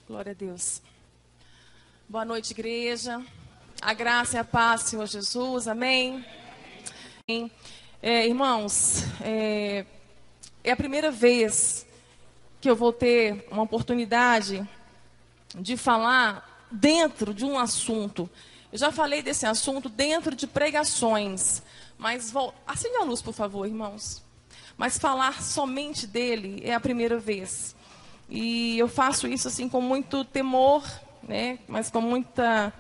Glória a Deus. Boa noite, igreja. A graça e a paz, Senhor Jesus. Amém. Irmãos, é a primeira vez que eu vou ter uma oportunidade de falar dentro de um assunto. Eu já falei desse assunto dentro de pregações, mas acende a luz, por favor, irmãos. Mas falar somente dele é a primeira vez. E eu faço isso assim com muito temor, né? Mas com muita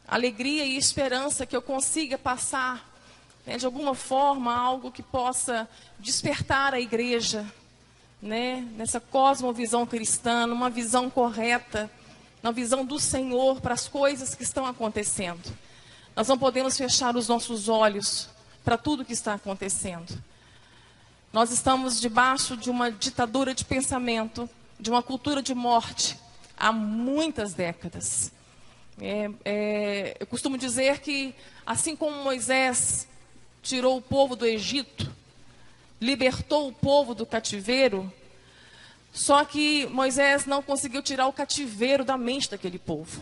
alegria e esperança que eu consiga passar, né, de alguma forma, algo que possa despertar a igreja, né, nessa cosmovisão cristã, uma visão correta, uma visão do Senhor para as coisas que estão acontecendo. Nós não podemos fechar os nossos olhos para tudo que está acontecendo. Nós estamos debaixo de uma ditadura de pensamento, de uma cultura de morte, há muitas décadas. Eu costumo dizer que, assim como Moisés tirou o povo do Egito, libertou o povo do cativeiro, só que Moisés não conseguiu tirar o cativeiro da mente daquele povo.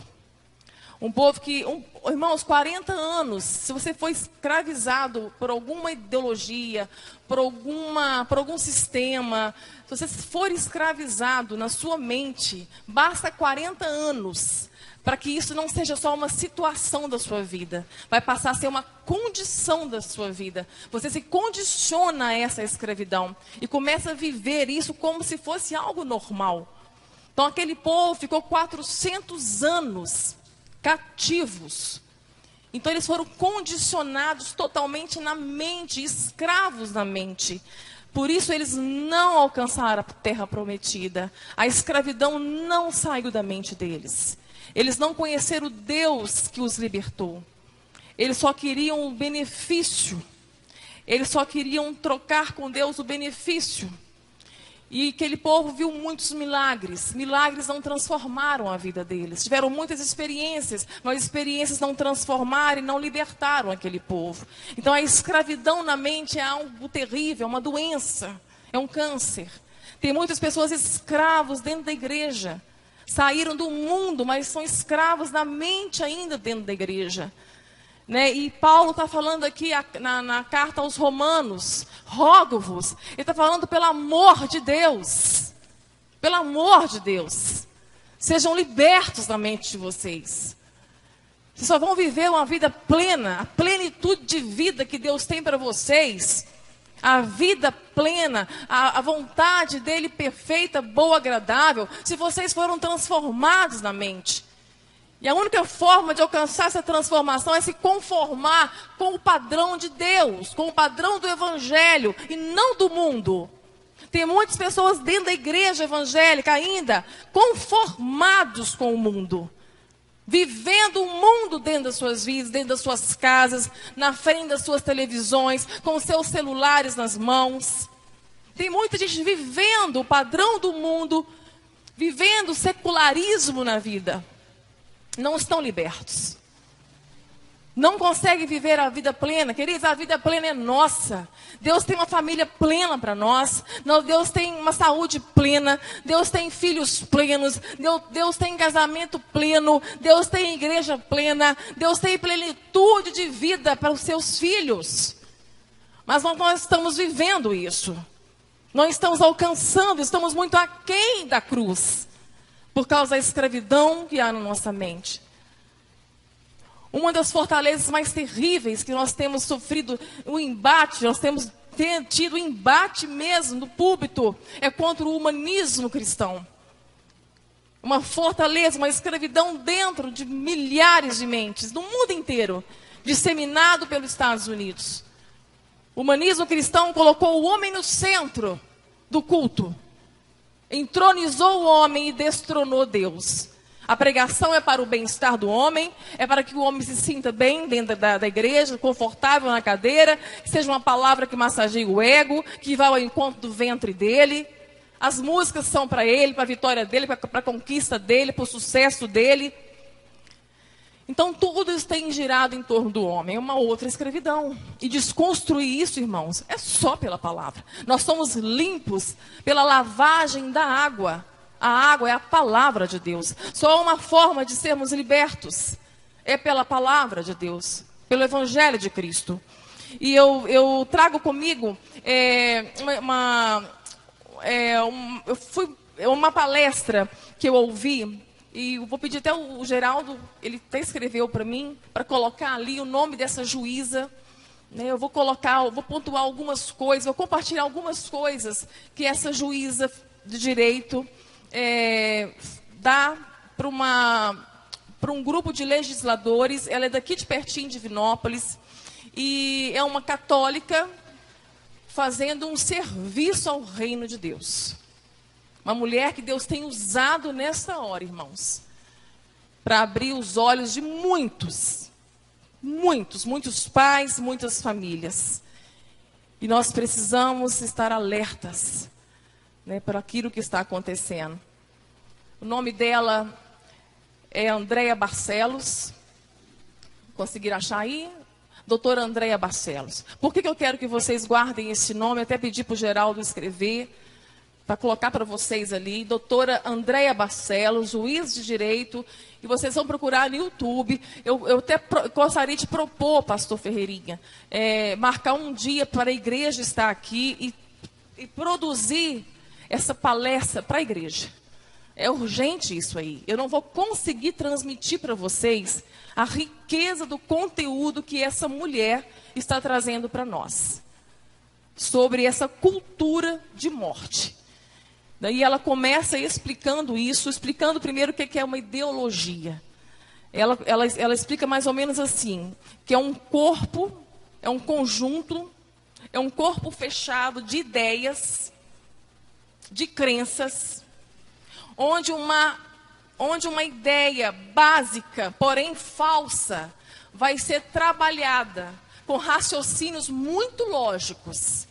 Um povo que, irmãos, 40 anos, se você for escravizado por alguma ideologia, por algum sistema, se você for escravizado na sua mente, basta 40 anos para que isso não seja só uma situação da sua vida. Vai passar a ser uma condição da sua vida. Você se condiciona a essa escravidão e começa a viver isso como se fosse algo normal. Então aquele povo ficou 400 anos cativos. Então eles foram condicionados totalmente na mente, escravos na mente. Por isso eles não alcançaram a terra prometida. A escravidão não saiu da mente deles. Eles não conheceram o Deus que os libertou. Eles só queriam o benefício. Eles só queriam trocar com Deus o benefício. E aquele povo viu muitos milagres. Milagres não transformaram a vida deles. Tiveram muitas experiências, mas experiências não transformaram e não libertaram aquele povo. Então a escravidão na mente é algo terrível, é uma doença, é um câncer. Tem muitas pessoas escravos dentro da igreja. Saíram do mundo, mas são escravos na mente ainda dentro da igreja. Né? E Paulo está falando aqui na carta aos Romanos, rogo-vos, ele está falando pelo amor de Deus, pelo amor de Deus, sejam libertos da mente de vocês. Vocês só vão viver uma vida plena, a plenitude de vida que Deus tem para vocês, a vida plena, a vontade dele perfeita, boa, agradável, se vocês foram transformados na mente. E a única forma de alcançar essa transformação é se conformar com o padrão de Deus, com o padrão do Evangelho e não do mundo. Tem muitas pessoas dentro da igreja evangélica ainda conformados com o mundo. Vivendo o mundo dentro das suas vidas, dentro das suas casas, na frente das suas televisões, com seus celulares nas mãos. Tem muita gente vivendo o padrão do mundo, vivendo o secularismo na vida. Não estão libertos. Não conseguem viver a vida plena. Queridos, a vida plena é nossa. Deus tem uma família plena para nós. Deus tem uma saúde plena. Deus tem filhos plenos. Deus tem casamento pleno. Deus tem igreja plena. Deus tem plenitude de vida para os seus filhos. Mas nós estamos vivendo isso. Nós estamos alcançando, estamos muito aquém da cruz. Por causa da escravidão que há na nossa mente. Uma das fortalezas mais terríveis que nós temos sofrido o embate, nós temos tido embate mesmo no púlpito, é contra o humanismo cristão. Uma fortaleza, uma escravidão dentro de milhares de mentes, no mundo inteiro, disseminado pelos Estados Unidos. O humanismo cristão colocou o homem no centro do culto. Entronizou o homem e destronou Deus. A pregação é para o bem-estar do homem, é para que o homem se sinta bem dentro da igreja, confortável na cadeira, que seja uma palavra que massageie o ego, que vá ao encontro do ventre dele. As músicas são para ele, para a vitória dele, para a conquista dele, para o sucesso dele. Então tudo isso tem girado em torno do homem, é uma outra escravidão. E desconstruir isso, irmãos, é só pela palavra. Nós somos limpos pela lavagem da água. A água é a palavra de Deus. Só há uma forma de sermos libertos. É pela palavra de Deus, pelo Evangelho de Cristo. E eu trago comigo uma palestra que eu ouvi, e eu vou pedir até o Geraldo, ele até escreveu para mim, para colocar ali o nome dessa juíza. Né? Eu vou pontuar algumas coisas, vou compartilhar algumas coisas que essa juíza de direito dá para um grupo de legisladores. Ela é daqui de pertinho, de Divinópolis, e é uma católica fazendo um serviço ao reino de Deus. Uma mulher que Deus tem usado nessa hora, irmãos, para abrir os olhos de muitos pais, muitas famílias. E nós precisamos estar alertas, né, para aquilo que está acontecendo. O nome dela é Andréia Barcelos. Conseguiram achar aí? Doutora Andréia Barcelos. Por que eu quero que vocês guardem esse nome? Até pedi para o Geraldo escrever, para colocar para vocês ali. Doutora Andréia Barcelos, juiz de direito. E vocês vão procurar no YouTube. Eu até gostaria de propor, pastor Ferreirinha, marcar um dia para a igreja estar aqui e produzir essa palestra para a igreja. É urgente isso aí. Eu não vou conseguir transmitir para vocês a riqueza do conteúdo que essa mulher está trazendo para nós. Sobre essa cultura de morte. Daí ela começa explicando isso, explicando primeiro o que é uma ideologia. Ela explica mais ou menos assim, que é um corpo, é um conjunto, é um corpo fechado de ideias, de crenças, onde uma ideia básica, porém falsa, vai ser trabalhada com raciocínios muito lógicos,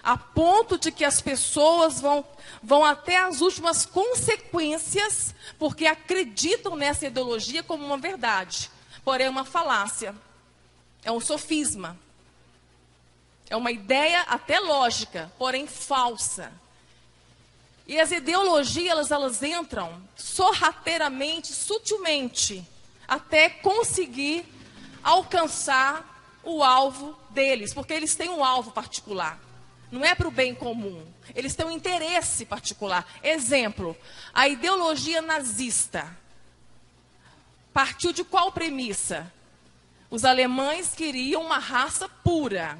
a ponto de que as pessoas vão até as últimas consequências, porque acreditam nessa ideologia como uma verdade, porém é uma falácia, é um sofisma, é uma ideia até lógica, porém falsa. E as ideologias, elas entram sorrateiramente, sutilmente, até conseguir alcançar o alvo deles, porque eles têm um alvo particular. Não é para o bem comum. Eles têm um interesse particular. Exemplo, a ideologia nazista partiu de qual premissa? Os alemães queriam uma raça pura.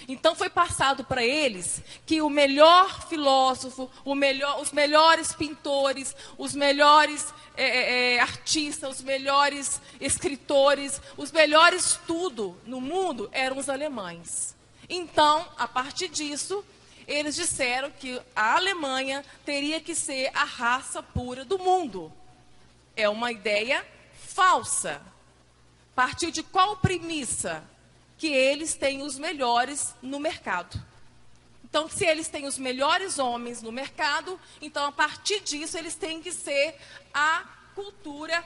Então foi passado para eles que o melhor filósofo, os melhores pintores, os melhores artistas, os melhores escritores, os melhores tudo no mundo eram os alemães. Então, a partir disso, eles disseram que a Alemanha teria que ser a raça pura do mundo. É uma ideia falsa. Partiu de qual premissa? Que eles têm os melhores no mercado. Então, se eles têm os melhores homens no mercado, então, a partir disso, eles têm que ser a cultura,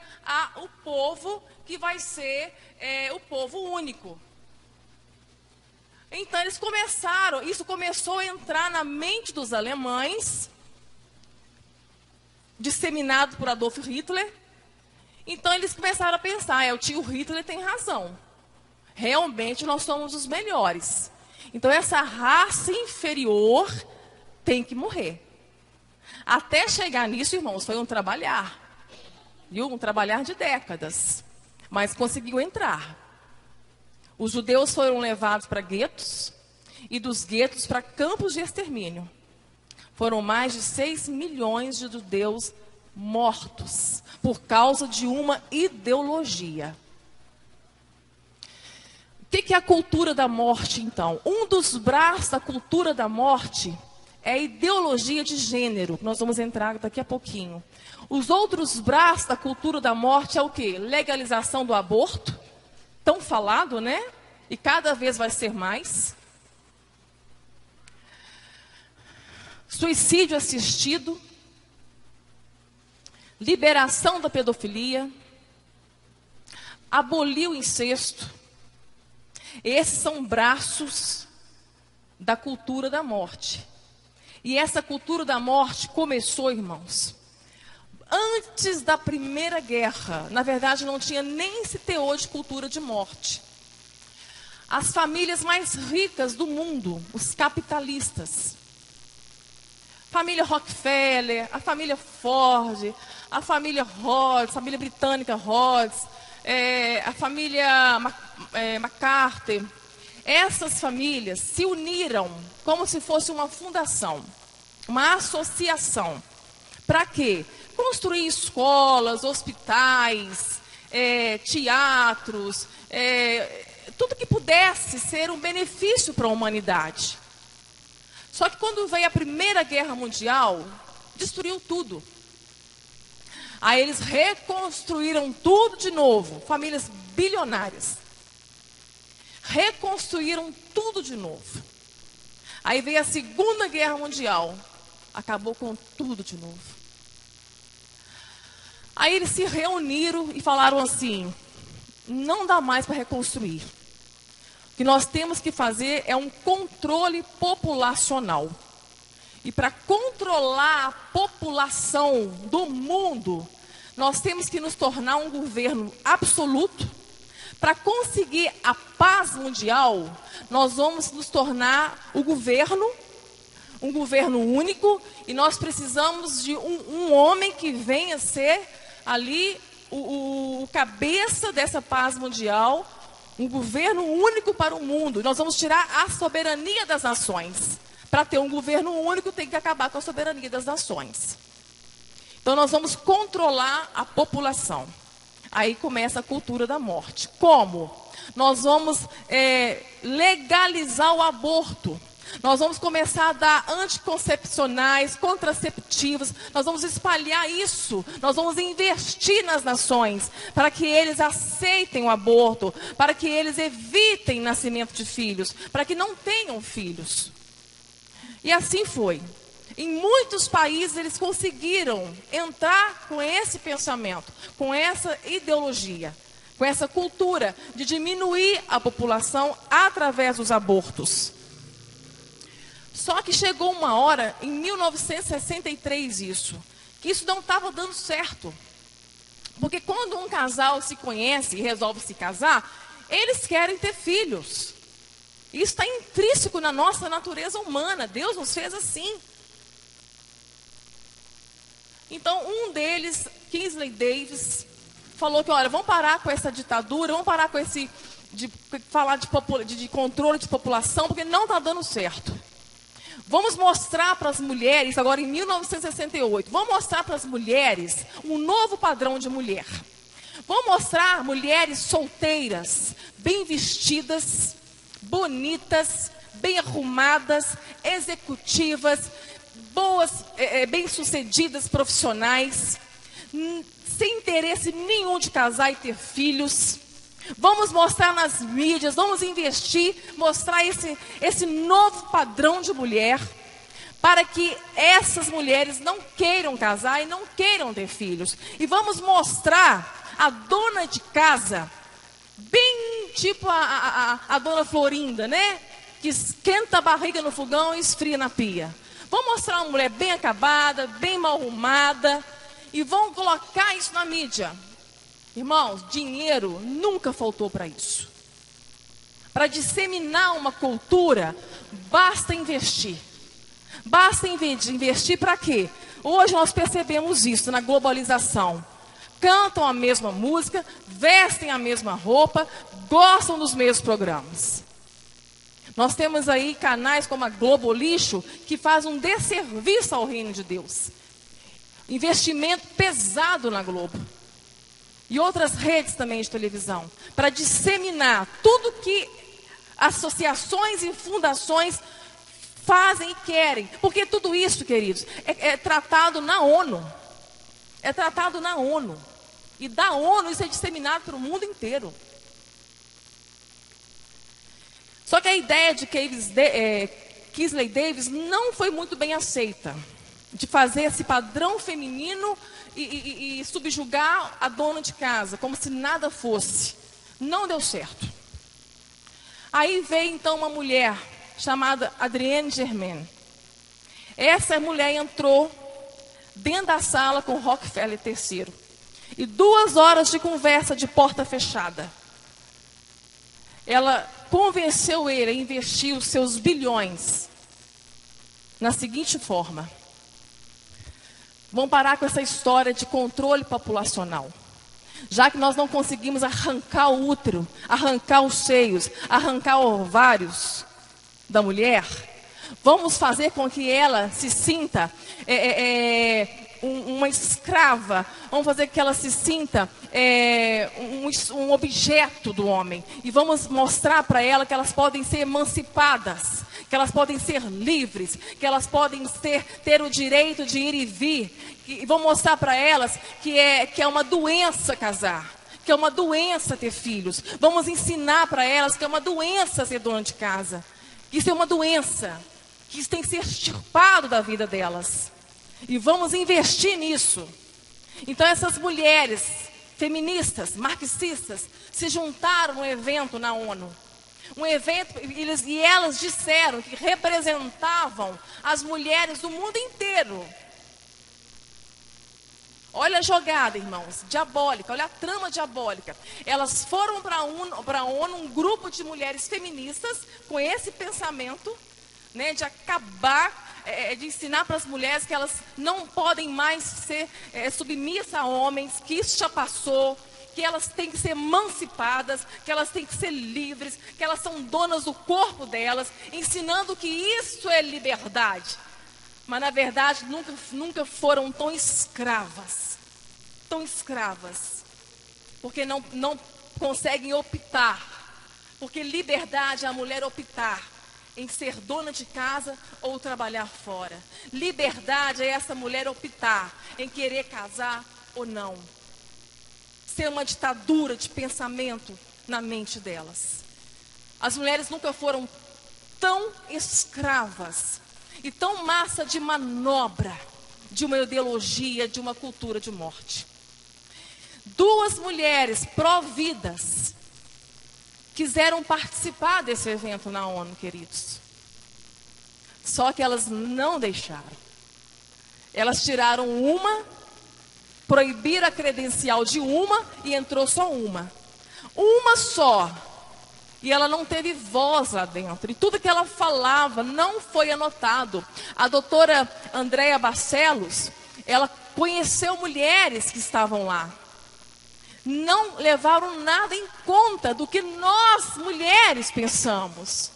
o povo que vai ser o povo único. Então, isso começou a entrar na mente dos alemães, disseminado por Adolf Hitler. Então, eles começaram a pensar, o tio Hitler tem razão. Realmente, nós somos os melhores. Então, essa raça inferior tem que morrer. Até chegar nisso, irmãos, foi um trabalhar. Viu? Um trabalhar de décadas. Mas conseguiu entrar. Os judeus foram levados para guetos. E dos guetos para campos de extermínio. Foram mais de 6 milhões de judeus mortos. Por causa de uma ideologia. O que é a cultura da morte, então? Um dos braços da cultura da morte é a ideologia de gênero. Nós vamos entrar daqui a pouquinho. Os outros braços da cultura da morte é o quê? Legalização do aborto. Tão falado, né? E cada vez vai ser mais. Suicídio assistido. Liberação da pedofilia. Abolir o incesto. Esses são braços da cultura da morte. E essa cultura da morte começou, irmãos, antes da Primeira Guerra. Na verdade, não tinha nem esse teor de cultura de morte. As famílias mais ricas do mundo, os capitalistas, família Rockefeller, a família Ford, a família Rhodes, a família britânica Rhodes, a família MacArthur, essas famílias se uniram como se fosse uma fundação, uma associação. Para quê? Construir escolas, hospitais, teatros, tudo que pudesse ser um benefício para a humanidade. Só que quando veio a Primeira Guerra Mundial, destruiu tudo. Aí eles reconstruíram tudo de novo, famílias bilionárias. Reconstruíram tudo de novo. Aí veio a Segunda Guerra Mundial, acabou com tudo de novo. Aí eles se reuniram e falaram assim: não dá mais para reconstruir. O que nós temos que fazer é um controle populacional. E para controlar a população do mundo, nós temos que nos tornar um governo absoluto. Para conseguir a paz mundial, nós vamos nos tornar um governo único, e nós precisamos de um homem que venha ser ali o cabeça dessa paz mundial, um governo único para o mundo. Nós vamos tirar a soberania das nações. Para ter um governo único, tem que acabar com a soberania das nações. Então, nós vamos controlar a população. Aí começa a cultura da morte. Como? Nós vamos legalizar o aborto. Nós vamos começar a dar anticoncepcionais, contraceptivos. Nós vamos espalhar isso. Nós vamos investir nas nações para que eles aceitem o aborto, para que eles evitem nascimento de filhos, para que não tenham filhos. E assim foi. Em muitos países eles conseguiram entrar com esse pensamento, com essa ideologia, com essa cultura de diminuir a população através dos abortos. Só que chegou uma hora, em 1963 que isso não estava dando certo. Porque quando um casal se conhece e resolve se casar, eles querem ter filhos. Isso está intrínseco na nossa natureza humana. Deus nos fez assim. Então, um deles, Kingsley Davis, falou que, olha, vamos parar com essa ditadura, vamos parar com esse, falar de controle de população, porque não está dando certo. Vamos mostrar para as mulheres, agora em 1968, vamos mostrar para as mulheres um novo padrão de mulher. Vamos mostrar mulheres solteiras, bem vestidas, bonitas, bem arrumadas, executivas, boas, bem-sucedidas profissionais, sem interesse nenhum de casar e ter filhos. Vamos mostrar nas mídias, vamos investir, mostrar esse novo padrão de mulher, para que essas mulheres não queiram casar e não queiram ter filhos. E vamos mostrar a dona de casa, bem tipo a dona Florinda, né? Que esquenta a barriga no fogão e esfria na pia. Vamos mostrar uma mulher bem acabada, bem mal arrumada, e vão colocar isso na mídia. Irmãos, dinheiro nunca faltou para isso. Para disseminar uma cultura, basta investir. Basta investir para quê? Hoje nós percebemos isso na globalização. Cantam a mesma música, vestem a mesma roupa, gostam dos mesmos programas. Nós temos aí canais como a Globo Lixo, que faz um desserviço ao reino de Deus. Investimento pesado na Globo. E outras redes também de televisão, para disseminar tudo que associações e fundações fazem e querem. Porque tudo isso, queridos, é tratado na ONU. É tratado na ONU. E da ONU isso é disseminado para o mundo inteiro. Só que a ideia de Kingsley Davis não foi muito bem aceita. De fazer esse padrão feminino e subjugar a dona de casa, como se nada fosse. Não deu certo. Aí veio então uma mulher chamada Adrienne Germain. Essa mulher entrou dentro da sala com Rockefeller III. E 2 horas de conversa de porta fechada. Ela convenceu ele a investir os seus bilhões na seguinte forma: vamos parar com essa história de controle populacional. Já que nós não conseguimos arrancar o útero, arrancar os seios, arrancar ovários da mulher, vamos fazer com que ela se sinta uma escrava. Vamos fazer que ela se sinta um objeto do homem. E vamos mostrar para ela que elas podem ser emancipadas, que elas podem ser livres, que elas podem ter o direito de ir e vir. E vamos mostrar para elas que é uma doença casar, que é uma doença ter filhos. Vamos ensinar para elas que é uma doença ser dona de casa, que isso é uma doença, que isso tem que ser extirpado da vida delas. E vamos investir nisso. Então essas mulheres feministas, marxistas, se juntaram num evento na ONU. Um evento, e elas disseram que representavam as mulheres do mundo inteiro. Olha a jogada, irmãos, diabólica, olha a trama diabólica. Elas foram para a ONU, um grupo de mulheres feministas, com esse pensamento, né, de acabar, de ensinar para as mulheres que elas não podem mais ser submissas a homens, que isso já passou, que elas têm que ser emancipadas, que elas têm que ser livres, que elas são donas do corpo delas, ensinando que isso é liberdade. Mas, na verdade, nunca foram tão escravas, porque não conseguem optar, porque liberdade é a mulher optar em ser dona de casa ou trabalhar fora. Liberdade é essa mulher optar em querer casar ou não. Ser uma ditadura de pensamento na mente delas. As mulheres nunca foram tão escravas e tão massa de manobra de uma ideologia, de uma cultura de morte. 2 mulheres pró-vidas quiseram participar desse evento na ONU, queridos. Só que elas não deixaram. Elas tiraram uma, proibiram a credencial de uma e entrou só uma. Uma só. E ela não teve voz lá dentro. E tudo que ela falava não foi anotado. A doutora Andréa Barcelos, ela conheceu mulheres que estavam lá. Não levaram nada em conta do que nós, mulheres, pensamos.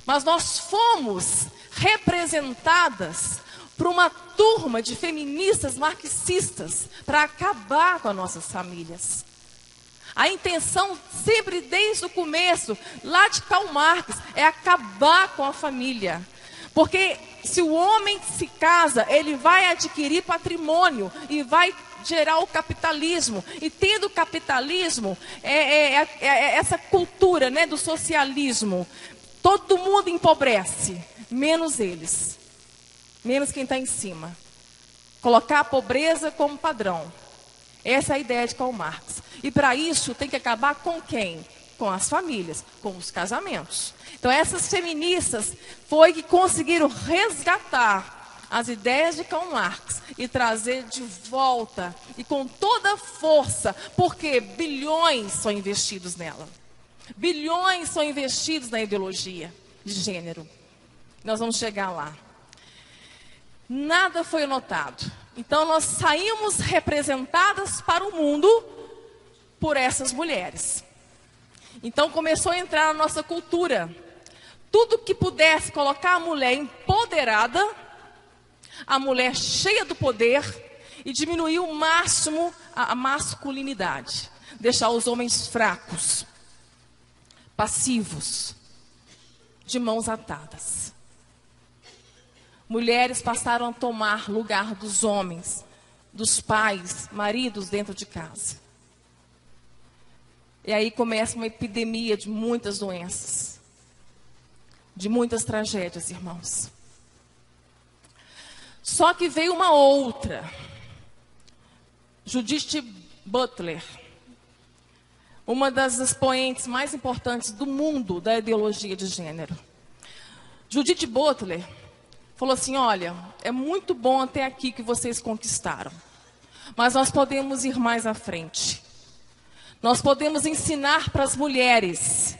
Mas nós fomos representadas por uma turma de feministas marxistas para acabar com as nossas famílias. A intenção, sempre desde o começo, lá de Karl Marx, é acabar com a família. Porque se o homem se casa, ele vai adquirir patrimônio e vai gerar o capitalismo. E tendo o capitalismo, essa cultura, né, do socialismo, todo mundo empobrece, menos eles. Menos quem está em cima. Colocar a pobreza como padrão. Essa é a ideia de Karl Marx. E para isso tem que acabar com quem? Com as famílias, com os casamentos. Então essas feministas foi que conseguiram resgatar as ideias de Karl Marx e trazer de volta, e com toda a força, porque bilhões são investidos nela. Bilhões são investidos na ideologia de gênero. Nós vamos chegar lá. Nada foi notado. Então nós saímos representadas para o mundo por essas mulheres. Então começou a entrar na nossa cultura. Tudo que pudesse colocar a mulher empoderada, a mulher cheia do poder, e diminuir o máximo a masculinidade. Deixar os homens fracos, passivos, de mãos atadas. Mulheres passaram a tomar lugar dos homens, dos pais, maridos dentro de casa. E aí começa uma epidemia de muitas doenças, de muitas tragédias, irmãos. Só que veio uma outra, Judith Butler, uma das expoentes mais importantes do mundo da ideologia de gênero. Judith Butler falou assim: olha, é muito bom até aqui que vocês conquistaram, mas nós podemos ir mais à frente. Nós podemos ensinar para as mulheres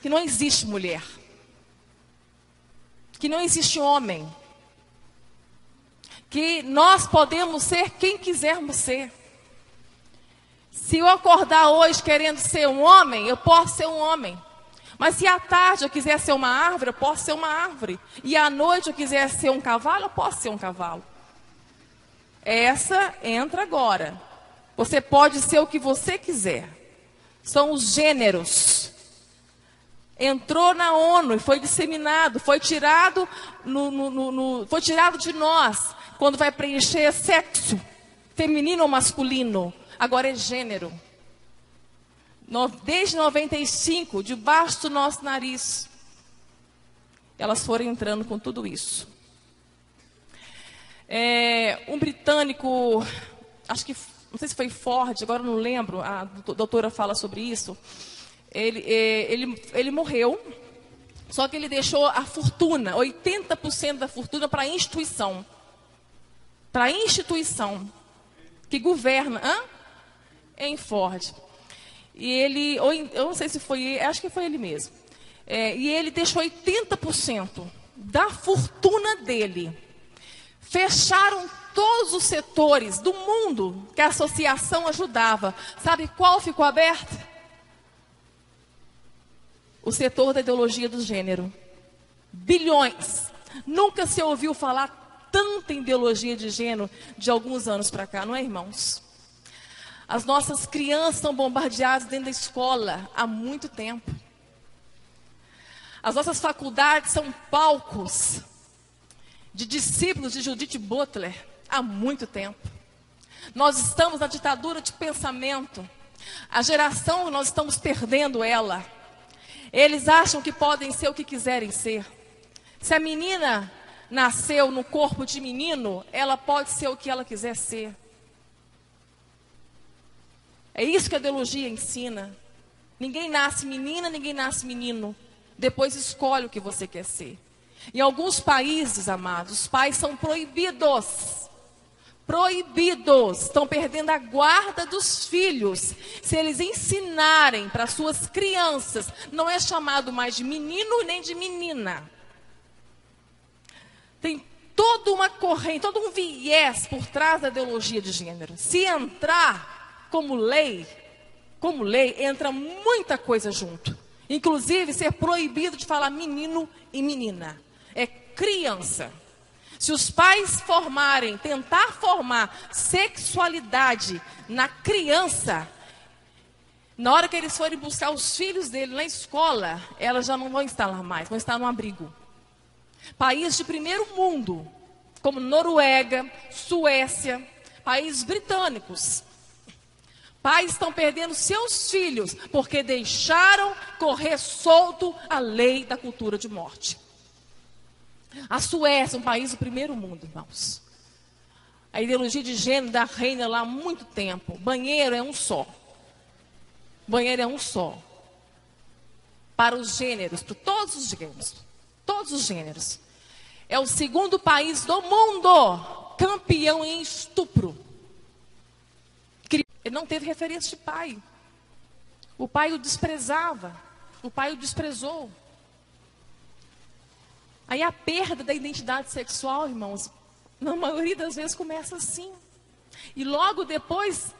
que não existe mulher, que não existe homem, que nós podemos ser quem quisermos ser. Se eu acordar hoje querendo ser um homem, eu posso ser um homem. Mas se à tarde eu quiser ser uma árvore, eu posso ser uma árvore. E à noite eu quiser ser um cavalo, eu posso ser um cavalo. Essa entra agora. Você pode ser o que você quiser. São os gêneros. Entrou na ONU e foi disseminado, foi tirado, foi tirado de nós, quando vai preencher sexo, feminino ou masculino. Agora é gênero. Desde 95, debaixo do nosso nariz, elas foram entrando com tudo isso. Um britânico, acho que, não sei se foi Ford, agora não lembro, a doutora fala sobre isso. Ele morreu, só que ele deixou a fortuna, 80% da fortuna para a instituição. Para a instituição que governa, em Ford. E ele, eu não sei se foi ele, acho que foi ele mesmo. E ele deixou 80% da fortuna dele. Fecharam todos os setores do mundo que a associação ajudava. Sabe qual ficou aberto? O setor da ideologia do gênero. Bilhões. Nunca se ouviu falar tanta ideologia de gênero de alguns anos para cá, não é, irmãos? As nossas crianças são bombardeadas dentro da escola há muito tempo. As nossas faculdades são palcos de discípulos de Judith Butler há muito tempo. Nós estamos na ditadura de pensamento. A geração, nós estamos perdendo ela. Eles acham que podem ser o que quiserem ser. Se a menina nasceu no corpo de menino, ela pode ser o que ela quiser ser. É isso que a ideologia ensina. Ninguém nasce menina, ninguém nasce menino. Depois escolhe o que você quer ser. Em alguns países, amados, os pais são proibidos. Proibidos. Estão perdendo a guarda dos filhos. Se eles ensinarem para suas crianças, não é chamado mais de menino nem de menina. Tem toda uma corrente, todo um viés por trás da ideologia de gênero. Se entrar como lei, entra muita coisa junto. Inclusive ser proibido de falar menino e menina. É criança. Se os pais tentar formar sexualidade na criança, na hora que eles forem buscar os filhos dele na escola, elas já não vão estar lá mais, vão estar no abrigo. Países de primeiro mundo, como Noruega, Suécia, países britânicos. Pais estão perdendo seus filhos porque deixaram correr solto a lei da cultura de morte. A Suécia, um país do primeiro mundo, irmãos. A ideologia de gênero da reina lá há muito tempo. Banheiro é um só. Banheiro é um só. Para os gêneros, para todos os gêneros. Todos os gêneros. É o segundo país do mundo campeão em estupro. Ele não teve referência de pai. O pai o desprezava. O pai o desprezou. Aí a perda da identidade sexual, irmãos, na maioria das vezes começa assim. E logo depois,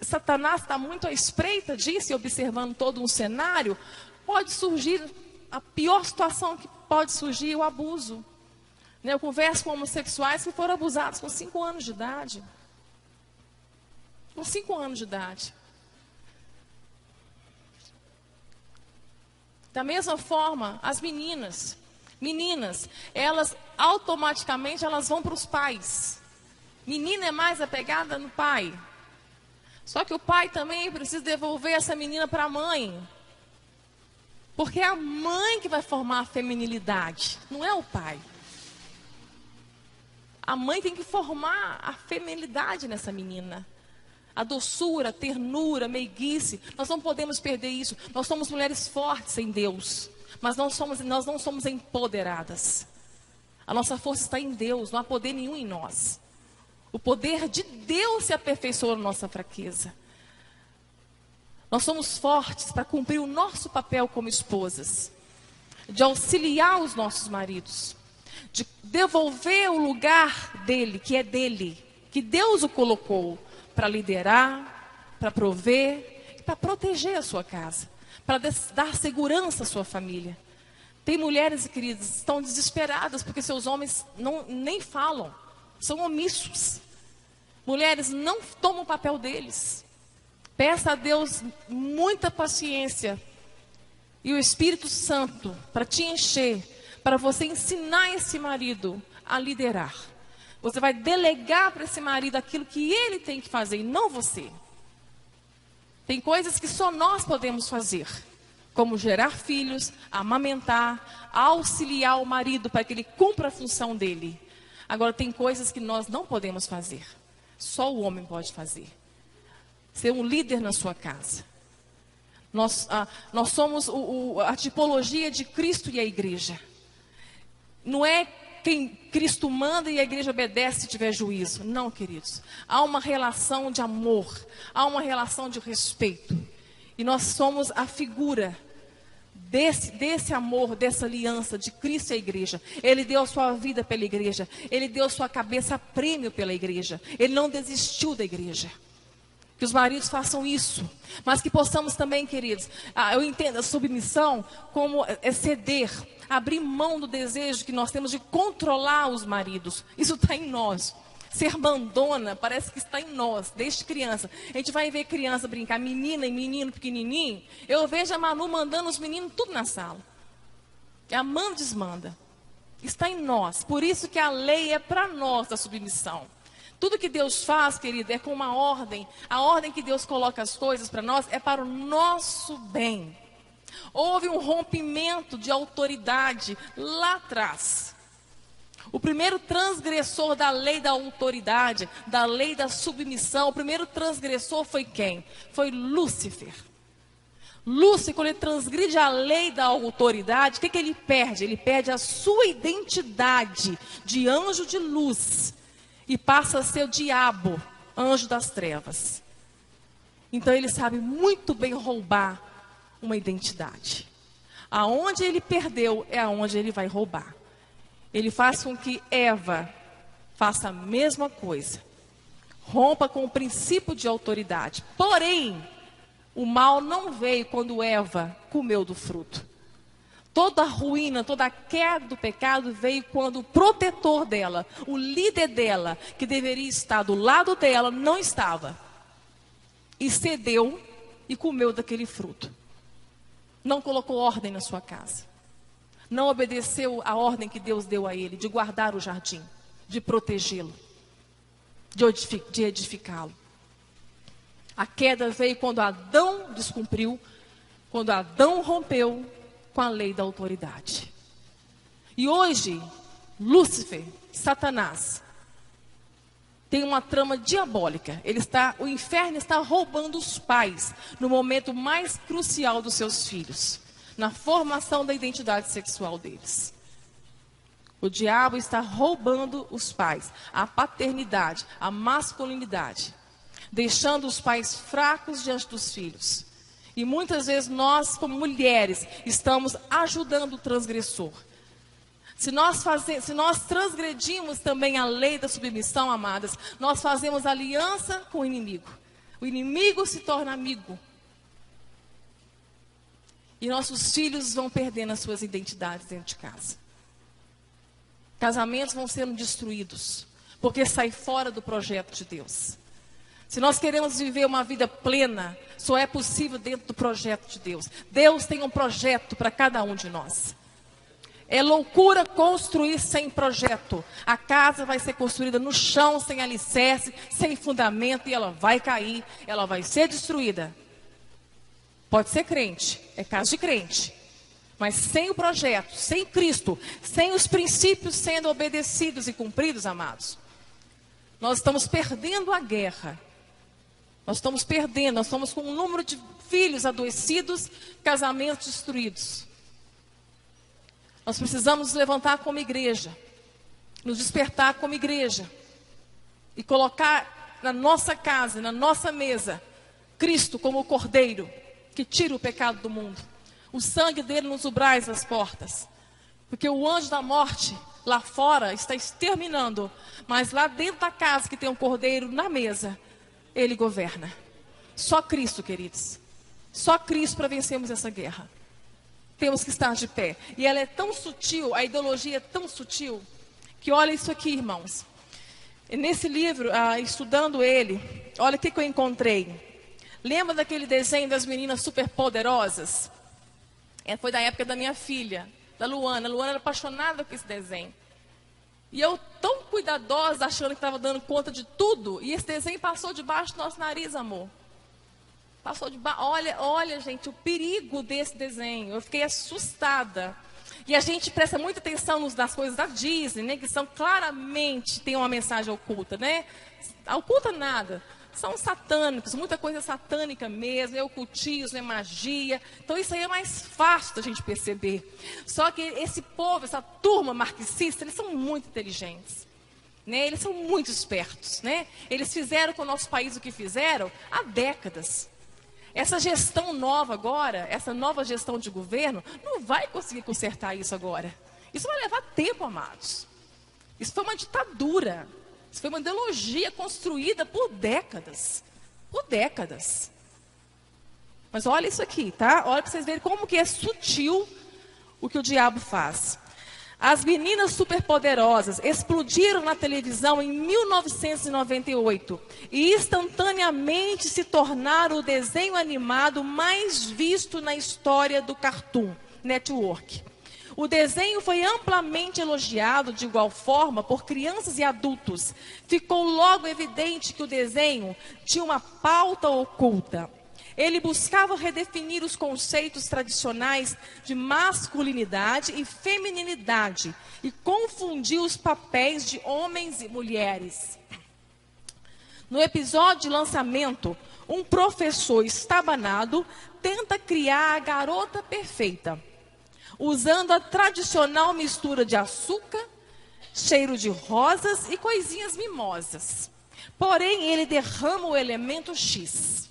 Satanás está muito à espreita disso, e observando todo um cenário, pode surgir, a pior situação que pode surgir, o abuso. Eu converso com homossexuais que foram abusados com 5 anos de idade. Com 5 anos de idade. Da mesma forma, as meninas, elas automaticamente vão para os pais. Menina é mais apegada no pai. Só que o pai também precisa devolver essa menina para a mãe. Porque é a mãe que vai formar a feminilidade, não é o pai. A mãe tem que formar a feminilidade nessa menina. A doçura, a ternura, a meiguice. Nós não podemos perder isso. Nós somos mulheres fortes em Deus. Mas nós não somos empoderadas. A nossa força está em Deus, não há poder nenhum em nós. O poder de Deus se aperfeiçoa na nossa fraqueza. Nós somos fortes para cumprir o nosso papel como esposas, de auxiliar os nossos maridos, de devolver o lugar dele, que é dele, que Deus o colocou para liderar, para prover, para proteger a sua casa, para dar segurança à sua família. Tem mulheres, queridas, que estão desesperadas porque seus homens nem falam, são omissos. Mulheres, não tomam o papel deles. Peça a Deus muita paciência e o Espírito Santo para te encher, para você ensinar esse marido a liderar. Você vai delegar para esse marido aquilo que ele tem que fazer e não você. Tem coisas que só nós podemos fazer, como gerar filhos, amamentar, auxiliar o marido para que ele cumpra a função dele. Agora, tem coisas que nós não podemos fazer. Só o homem pode fazer. Ser um líder na sua casa. Nós somos a tipologia de Cristo e a igreja. Não é quem Cristo manda e a igreja obedece se tiver juízo. Não, queridos. Há uma relação de amor. Há uma relação de respeito. E nós somos a figura desse amor, dessa aliança de Cristo e a igreja. Ele deu a sua vida pela igreja. Ele deu a sua cabeça a prêmio pela igreja. Ele não desistiu da igreja. Que os maridos façam isso, mas que possamos também, queridos, eu entendo a submissão como ceder, abrir mão do desejo que nós temos de controlar os maridos. Isso está em nós. Ser mandona parece que está em nós, desde criança. A gente vai ver criança brincar, menina e menino pequenininho. Eu vejo a Manu mandando os meninos tudo na sala. A mãe desmanda. Está em nós. Por isso que a lei é para nós da submissão. Tudo que Deus faz, querido, é com uma ordem. A ordem que Deus coloca as coisas para nós é para o nosso bem. Houve um rompimento de autoridade lá atrás. O primeiro transgressor da lei da autoridade, da lei da submissão, o primeiro transgressor foi quem? Foi Lúcifer. Lúcifer, quando ele transgride a lei da autoridade, o que ele perde? Ele perde a sua identidade de anjo de luz. E passa a ser o diabo, anjo das trevas. Então ele sabe muito bem roubar uma identidade. Aonde ele perdeu é aonde ele vai roubar. Ele faz com que Eva faça a mesma coisa. Rompa com o princípio de autoridade. Porém, o mal não veio quando Eva comeu do fruto. Toda a ruína, toda a queda do pecado veio quando o protetor dela, o líder dela, que deveria estar do lado dela, não estava. E cedeu e comeu daquele fruto. Não colocou ordem na sua casa. Não obedeceu a ordem que Deus deu a ele, de guardar o jardim, de protegê-lo, de edificá-lo. A queda veio quando Adão descumpriu, quando Adão rompeu com a lei da autoridade. E hoje, Lúcifer, Satanás, tem uma trama diabólica. O inferno está roubando os pais no momento mais crucial dos seus filhos, na formação da identidade sexual deles. O diabo está roubando os pais, a paternidade, a masculinidade, deixando os pais fracos diante dos filhos. E muitas vezes nós, como mulheres, estamos ajudando o transgressor. Se nós transgredimos também a lei da submissão, amadas, nós fazemos aliança com o inimigo. O inimigo se torna amigo. E nossos filhos vão perdendo as suas identidades dentro de casa. Casamentos vão sendo destruídos, porque sai fora do projeto de Deus. Se nós queremos viver uma vida plena, só é possível dentro do projeto de Deus. Deus tem um projeto para cada um de nós. É loucura construir sem projeto. A casa vai ser construída no chão, sem alicerce, sem fundamento, e ela vai cair, ela vai ser destruída. Pode ser crente, é caso de crente. Mas sem o projeto, sem Cristo, sem os princípios sendo obedecidos e cumpridos, amados, nós estamos perdendo a guerra. Nós estamos perdendo, nós estamos com um número de filhos adoecidos, casamentos destruídos. Nós precisamos nos levantar como igreja nos despertar como igreja e colocar na nossa casa, na nossa mesa, Cristo como o Cordeiro que tira o pecado do mundo. O sangue dele nos umbrais das portas. Porque o anjo da morte lá fora está exterminando, mas lá dentro da casa que tem um Cordeiro na mesa, ele governa. Só Cristo, queridos. Só Cristo para vencermos essa guerra. Temos que estar de pé. E ela é tão sutil, a ideologia é tão sutil, que olha isso aqui, irmãos. Nesse livro, estudando ele, olha o que eu encontrei. Lembra daquele desenho das meninas superpoderosas? Foi da época da minha filha, da Luana. A Luana era apaixonada por esse desenho. E eu, tão cuidadosa, achando que estava dando conta de tudo, e esse desenho passou debaixo do nosso nariz, amor. Passou debaixo. Olha, gente, o perigo desse desenho. Eu fiquei assustada. E a gente presta muita atenção nas coisas da Disney, né? Que são claramente, tem uma mensagem oculta, né? Oculta nada. São satânicos, muita coisa satânica mesmo, é ocultismo, é magia. Então isso aí é mais fácil da gente perceber. Só que esse povo, essa turma marxista, eles são muito inteligentes. Né? Eles são muito espertos. Né? Eles fizeram com o nosso país o que fizeram há décadas. Essa gestão nova agora, essa nova gestão de governo, não vai conseguir consertar isso agora. Isso vai levar tempo, amados. Isso foi uma ditadura. Isso foi uma ideologia construída por décadas. Por décadas. Mas olha isso aqui, tá? Olha para vocês verem como que é sutil o que o diabo faz. As meninas superpoderosas explodiram na televisão em 1998 e instantaneamente se tornaram o desenho animado mais visto na história do Cartoon Network. O desenho foi amplamente elogiado de igual forma por crianças e adultos. Ficou logo evidente que o desenho tinha uma pauta oculta. Ele buscava redefinir os conceitos tradicionais de masculinidade e feminilidade e confundir os papéis de homens e mulheres. No episódio de lançamento, um professor estabanado tenta criar a garota perfeita, usando a tradicional mistura de açúcar, cheiro de rosas e coisinhas mimosas. Porém, ele derrama o elemento X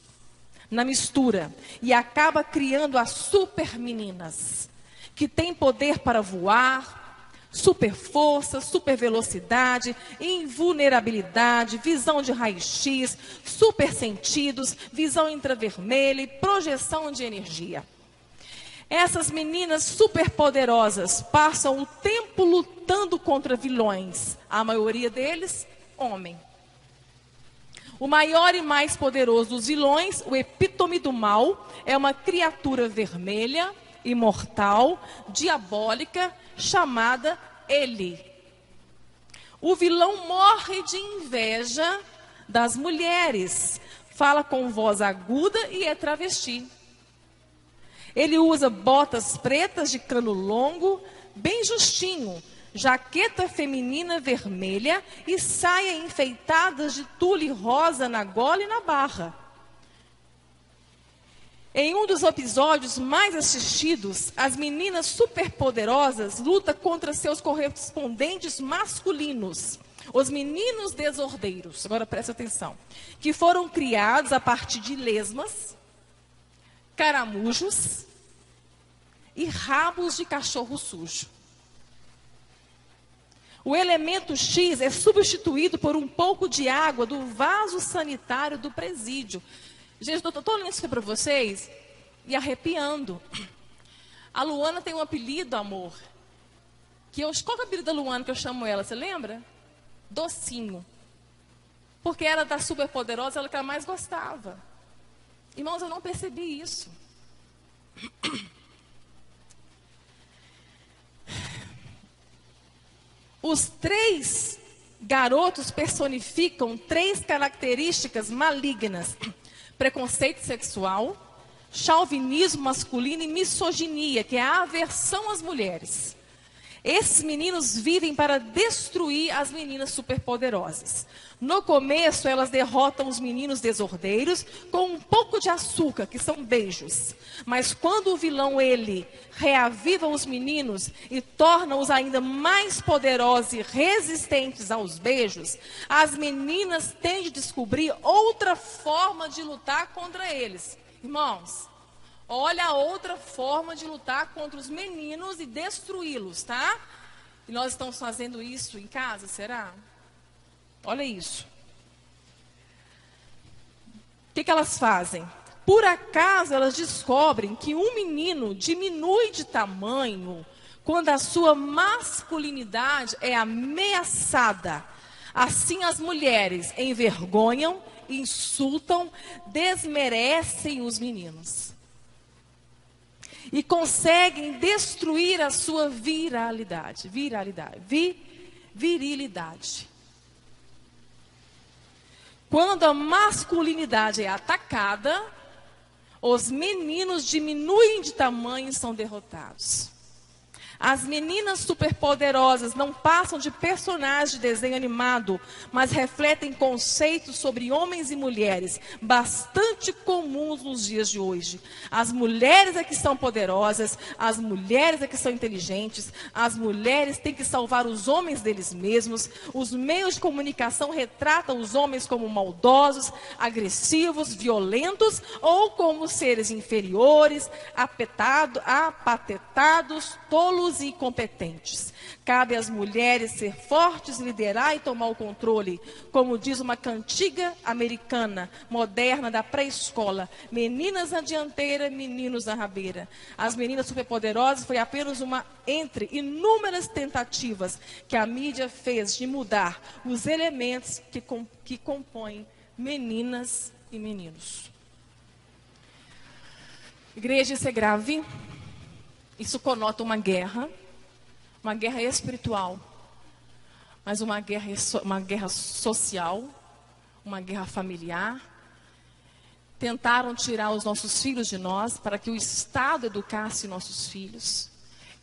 na mistura e acaba criando as super meninas, que têm poder para voar, super força, super velocidade, invulnerabilidade, visão de raio-x, super sentidos, visão infravermelha e projeção de energia. Essas meninas superpoderosas passam o tempo lutando contra vilões, a maioria deles, homem. O maior e mais poderoso dos vilões, o epítome do mal, é uma criatura vermelha, imortal, diabólica, chamada Ele. O vilão morre de inveja das mulheres, fala com voz aguda e é travesti. Ele usa botas pretas de cano longo, bem justinho, jaqueta feminina vermelha e saia enfeitadas de tule rosa na gola e na barra. Em um dos episódios mais assistidos, as meninas superpoderosas lutam contra seus correspondentes masculinos, os meninos desordeiros, agora presta atenção, que foram criados a partir de lesmas, caramujos e rabos de cachorro sujo. O elemento X é substituído por um pouco de água do vaso sanitário do presídio. Gente, eu estou lendo isso aqui para vocês e arrepiando. A Luana tem um apelido, amor. Qual é o apelido da Luana que eu chamo ela? Você lembra? Docinho. Porque ela da superpoderosa, ela que ela mais gostava. Irmãos, eu não percebi isso. Os 3 garotos personificam 3 características malignas: preconceito sexual, chauvinismo masculino e misoginia, que é a aversão às mulheres. Esses meninos vivem para destruir as meninas superpoderosas. No começo, elas derrotam os meninos desordeiros com um pouco de açúcar, que são beijos. Mas quando o vilão, ele reaviva os meninos e torna-os ainda mais poderosos e resistentes aos beijos, as meninas têm de descobrir outra forma de lutar contra eles. Irmãos, olha a outra forma de lutar contra os meninos e destruí-los, tá? E nós estamos fazendo isso em casa, será? Olha isso. O que elas fazem? Por acaso elas descobrem que um menino diminui de tamanho quando a sua masculinidade é ameaçada. Assim as mulheres envergonham, insultam, desmerecem os meninos. E conseguem destruir a sua virilidade. Quando a masculinidade é atacada, os meninos diminuem de tamanho e são derrotados. As meninas superpoderosas não passam de personagens de desenho animado, mas refletem conceitos sobre homens e mulheres bastante comuns nos dias de hoje. As mulheres é que são poderosas, as mulheres é que são inteligentes, as mulheres têm que salvar os homens deles mesmos. Os meios de comunicação retratam os homens como maldosos, agressivos, violentos ou como seres inferiores, apatetados, tolos e incompetentes. Cabe às mulheres ser fortes, liderar e tomar o controle. Como diz uma cantiga americana, moderna, da pré-escola: meninas na dianteira, meninos na rabeira. As meninas superpoderosas foi apenas uma entre inúmeras tentativas que a mídia fez de mudar os elementos que compõem meninas e meninos. Igreja, isso é grave. Isso conota uma guerra espiritual, mas uma guerra social, uma guerra familiar. Tentaram tirar os nossos filhos de nós para que o Estado educasse nossos filhos.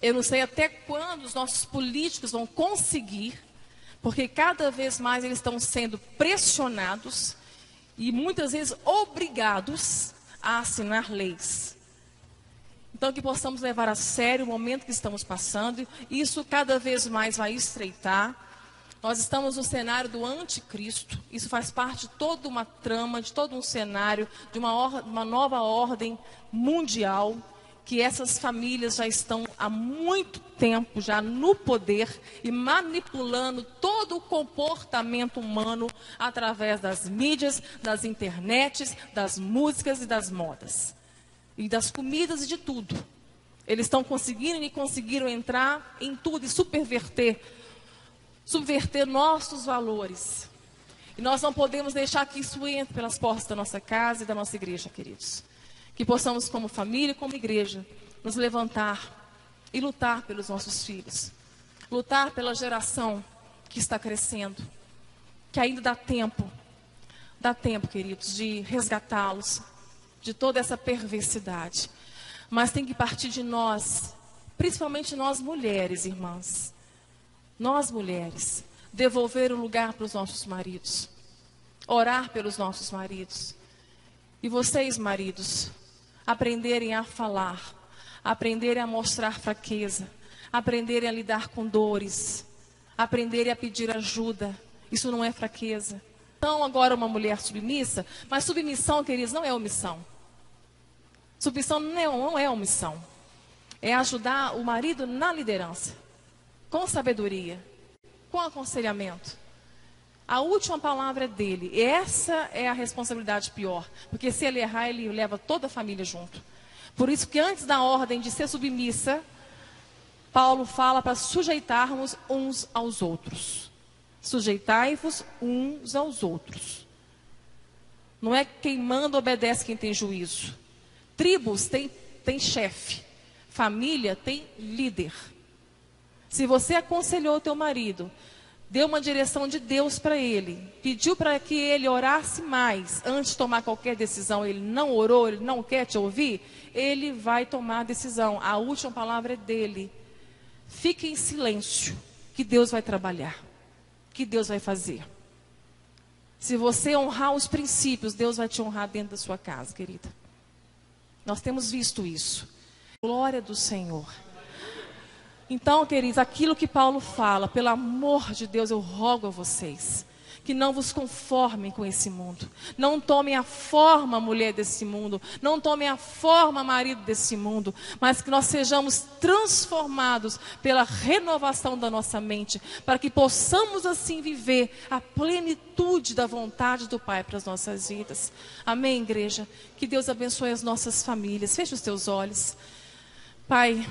Eu não sei até quando os nossos políticos vão conseguir, porque cada vez mais eles estão sendo pressionados e muitas vezes obrigados a assinar leis. Então, que possamos levar a sério o momento que estamos passando. Isso cada vez mais vai estreitar. Nós estamos no cenário do anticristo. Isso faz parte de toda uma trama, de todo um cenário, de uma nova ordem mundial, que essas famílias já estão há muito tempo já no poder e manipulando todo o comportamento humano através das mídias, das internets, das músicas e das modas. E das comidas e de tudo. Eles estão conseguindo e conseguiram entrar em tudo e subverter nossos valores. E nós não podemos deixar que isso entre pelas portas da nossa casa e da nossa igreja, queridos. Que possamos, como família e como igreja, nos levantar e lutar pelos nossos filhos. Lutar pela geração que está crescendo. Que ainda dá tempo, queridos, de resgatá-los de toda essa perversidade. Mas tem que partir de nós, principalmente nós mulheres, irmãs. Nós mulheres, devolver o lugar para os nossos maridos. Orar pelos nossos maridos. E vocês, maridos, aprenderem a falar, aprenderem a mostrar fraqueza, aprenderem a lidar com dores, aprenderem a pedir ajuda. Isso não é fraqueza. Então, agora uma mulher submissa, mas submissão, queridos, não é omissão. Submissão não é omissão. É ajudar o marido na liderança, com sabedoria, com aconselhamento. A última palavra é dele. E essa é a responsabilidade pior. Porque se ele errar, ele leva toda a família junto. Por isso que antes da ordem de ser submissa, Paulo fala para sujeitarmos uns aos outros. Sujeitai-vos uns aos outros. Não é quem manda obedece quem tem juízo. Tribos tem chefe. Família tem líder. Se você aconselhou o teu marido, deu uma direção de Deus para ele, pediu para que ele orasse mais antes de tomar qualquer decisão, ele não orou, ele não quer te ouvir, ele vai tomar a decisão. A última palavra é dele. Fique em silêncio, que Deus vai trabalhar, que Deus vai fazer. Se você honrar os princípios, Deus vai te honrar dentro da sua casa, querida. Nós temos visto isso. Glória do Senhor. Então, queridos, aquilo que Paulo fala, pelo amor de Deus, eu rogo a vocês, que não vos conformem com esse mundo. Não tomem a forma mulher desse mundo. Não tomem a forma marido desse mundo. Mas que nós sejamos transformados pela renovação da nossa mente. Para que possamos assim viver a plenitude da vontade do Pai para as nossas vidas. Amém, igreja? Que Deus abençoe as nossas famílias. Feche os teus olhos. Pai...